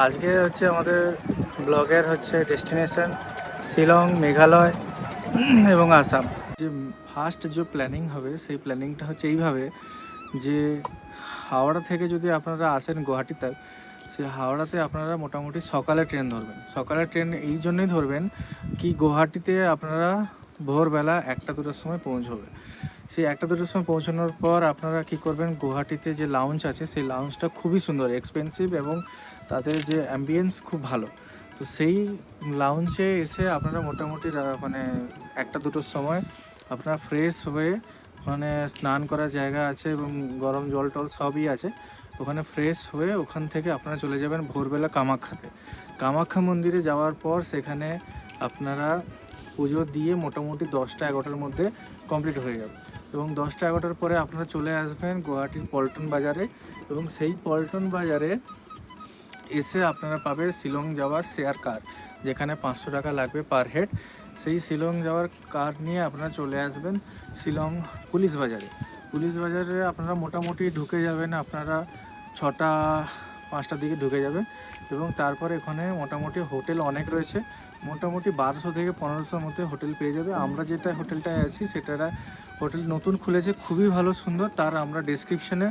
আজকে হচ্ছে আমাদের ব্লগের হচ্ছে ডেস্টিনেশন শিলং, মেঘালয় এবং আসাম। যে ফার্স্ট যে প্ল্যানিং হবে সেই প্ল্যানিংটা হচ্ছে এইভাবে যে হাওড়া থেকে যদি আপনারা আসেন গুয়াহাটি তক, সেই হাওড়াতে আপনারা মোটামুটি সকালে ট্রেন ধরবেন। সকালে ট্রেন এই জন্যই ধরবেন কি গুয়াহাটিতে আপনারা ভোরবেলা 1টা-2টার সময় পৌঁছবে। সেই 1টা-2টার সময় পৌঁছানোর পর আপনারা কি করবেন, গুয়াহাটিতে যে লাউঞ্জ আছে সেই লাউঞ্জটা খুবই সুন্দর, এক্সপেন্সিভ এবং তাদের যে অ্যাম্বিয়েন্স খুব ভালো। তো সেই লাউঞ্জে এসে আপনারা মোটামুটি মানে 1টা-2টোর সময় আপনারা ফ্রেশ হয়ে, মানে স্নান করার জায়গা আছে এবং গরম জল টল সবই আছে, ওখানে ফ্রেশ হয়ে ওখান থেকে আপনারা চলে যাবেন ভোরবেলা কামাখ্যাতে। কামাখ্যা মন্দিরে যাওয়ার পর সেখানে আপনারা পুজো দিয়ে মোটামুটি 10টা-11টার মধ্যে কমপ্লিট হয়ে যাবে এবং 10টা-11টার পরে আপনারা চলে আসবেন গুয়াহাটির পল্টন বাজারে এবং সেই পল্টন বাজারে এসে আপনারা পাবেন শিলং যাওয়ার শেয়ার কার, যেখানে 500 টাকা লাগবে পার হেড। সেই শিলং যাওয়ার কার নিয়ে আপনারা চলে আসবেন শিলং পুলিশ বাজারে। পুলিশ বাজারে আপনারা মোটামুটি ঢুকে যাবেন, আপনারা 6টা-5টার দিকে ঢুকে যাবেন এবং তারপরে এখানে মোটামুটি হোটেল অনেক রয়েছে, মোটামুটি 1200 থেকে 1500-র মধ্যে হোটেল পেয়ে যাবে। আমরা যেটা হোটেলটায় আছি সেটা হোটেল নতুন খুলেছে, খুবই ভালো সুন্দর, তার আমরা ডেসক্রিপশনে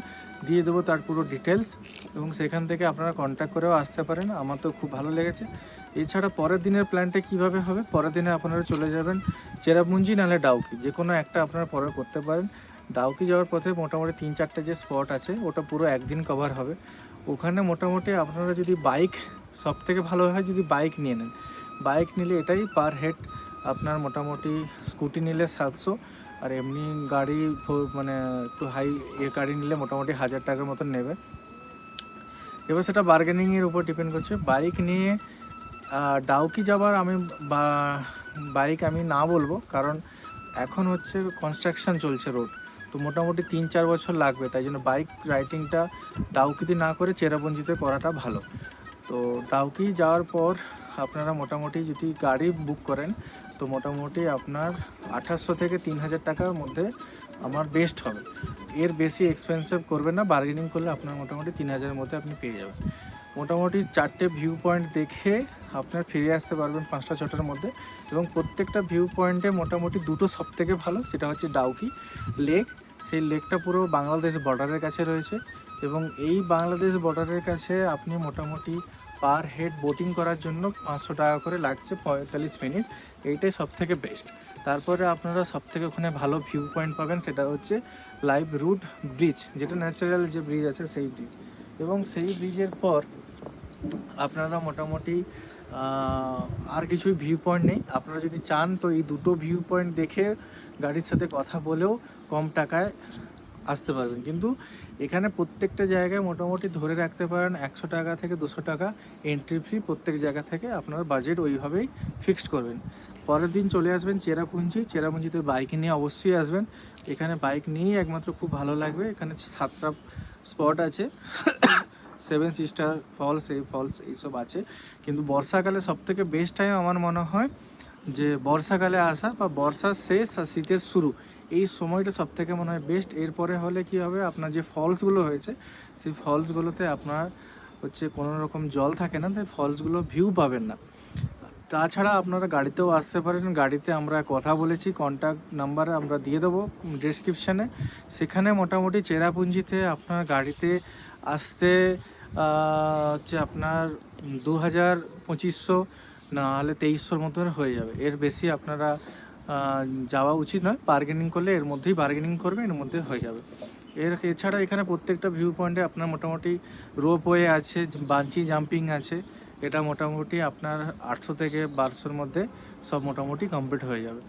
দিয়ে দেবো তার পুরো ডিটেলস এবং সেখান থেকে আপনারা কন্ট্যাক্ট করেও আসতে পারেন। আমার তো খুব ভালো লেগেছে। এছাড়া পরের দিনের প্ল্যানটা কিভাবে হবে, পরের দিনে আপনারা চলে যাবেন চেরাপুঞ্জি নাহলে ডাউকি, যে কোনো একটা আপনারা পরে করতে পারেন। ডাউকি যাওয়ার পথে মোটামুটি 3-4টে যে স্পট আছে ওটা পুরো একদিন কভার হবে। ওখানে মোটামুটি আপনারা যদি বাইক, সব থেকে ভালো হয় যদি বাইক নিয়ে নেন। বাইক নিলে এটাই পার হেড আপনার মোটামুটি, স্কুটি নিলে 700 আর এমনি গাড়ি মানে একটু হাই গাড়ি নিলে মোটামুটি 1000 টাকার মতন নেবে। এবার সেটা বার্গেনিংয়ের উপর ডিপেন্ড করছে। বাইক নিয়ে ডাউকি যাবার আমি বাইক আমি না বলবো, কারণ এখন হচ্ছে কনস্ট্রাকশন চলছে রোড, তো মোটামুটি 3-4 বছর লাগবে, তাই জন্য বাইক রাইডিংটা ডাউকিতে না করে চেরাপুঞ্জিতে করাটা ভালো। তো ডাউকি যাওয়ার পর আপনারা মোটামুটি যদি গাড়ি বুক করেন তো মোটামুটি আপনার 2800 থেকে 3000 টাকার মধ্যে আমার বেস্ট হবে। এর বেশি এক্সপেন্সিভ করবেন না, বার্গেনিং করলে আপনার মোটামুটি 3000-এর মধ্যে আপনি পেয়ে যাবেন। মোটামুটি 4টে ভিউ পয়েন্ট দেখে আপনার ফিরে আসতে পারবেন 5টা-6টার মধ্যে এবং প্রত্যেকটা ভিউ পয়েন্টে মোটামুটি দুটো সব থেকে ভালো, সেটা হচ্ছে ডাউকি লেক। সেই লেকটা পুরো বাংলাদেশ বর্ডারের কাছে রয়েছে এবং এই বাংলাদেশ বর্ডারের কাছে আপনি মোটামুটি পার হেড বোটিং করার জন্য 500 টাকা করে লাগছে 45 মিনিট, এইটাই সব থেকে বেস্ট। তারপরে আপনারা সব থেকে ওখানে ভালো ভিউ পয়েন্ট পাবেন, সেটা হচ্ছে লাইভ রুট ব্রিজ, যেটা ন্যাচারাল যে ব্রিজ আছে সেই ব্রিজ। এবং সেই ব্রিজের পর আপনারা মোটামুটি আর কিছুই ভিউ পয়েন্ট নেই। আপনারা যদি চান তো এই দুটো ভিউ পয়েন্ট দেখে গাড়ির সাথে কথা বলেও কম টাকায় আসতে পারবেন, কিন্তু এখানে প্রত্যেকটা জায়গায় মোটামুটি ধরে রাখতে পারেন 100 টাকা থেকে 200 টাকা এন্ট্রি ফি প্রত্যেক জায়গা থেকে। আপনার বাজেট ওইভাবেই ফিক্সড করবেন। পরের দিন চলে আসবেন চেরাপুঞ্জি। চেরাপুঞ্জিতে বাইক নিয়ে অবশ্যই আসবেন, এখানে বাইক নিয়েই একমাত্র খুব ভালো লাগবে। এখানে 7টা স্পট আছে, 7 সিস্টার ফলস, এই ফলস এইসব আছে, কিন্তু বর্ষাকালে সবথেকে বেস্ট টাইম আমার মনে হয় যে বর্ষাকালে আসা বা বর্ষার শেষ আর শীতের শুরু, এই সময়টা সব থেকে মনে হয় বেস্ট। এরপরে হলে কি হবে, আপনার যে ফলসগুলো হয়েছে সেই ফলসগুলোতে আপনার হচ্ছে কোনো রকম জল থাকে না, তাই ফলসগুলো ভিউ পাবেন না। তাছাড়া আপনারা গাড়িতেও আসতে পারেন, গাড়িতে আমরা কথা বলেছি, কন্ট্যাক্ট নাম্বার আমরা দিয়ে দেবো ডেসক্রিপশানে। সেখানে মোটামুটি চেরাপুঞ্জিতে আপনার গাড়িতে আসতে হচ্ছে আপনার 2000-2500 নাহলে 2300-র মতন হয়ে যাবে, এর বেশি আপনারা যাওয়া উচিত নয়। বার্গেনিং করলে এর মধ্যেই বার্গেনিং করবে, এর মধ্যে হয়ে যাবে। এছাড়া এখানে প্রত্যেকটা ভিউ পয়েন্টে আপনার মোটামুটি রোপওয়ে আছে, বাঞ্চি জাম্পিং আছে, এটা মোটামুটি আপনার 800 থেকে 1200-র মধ্যে সব মোটামুটি কমপ্লিট হয়ে যাবে।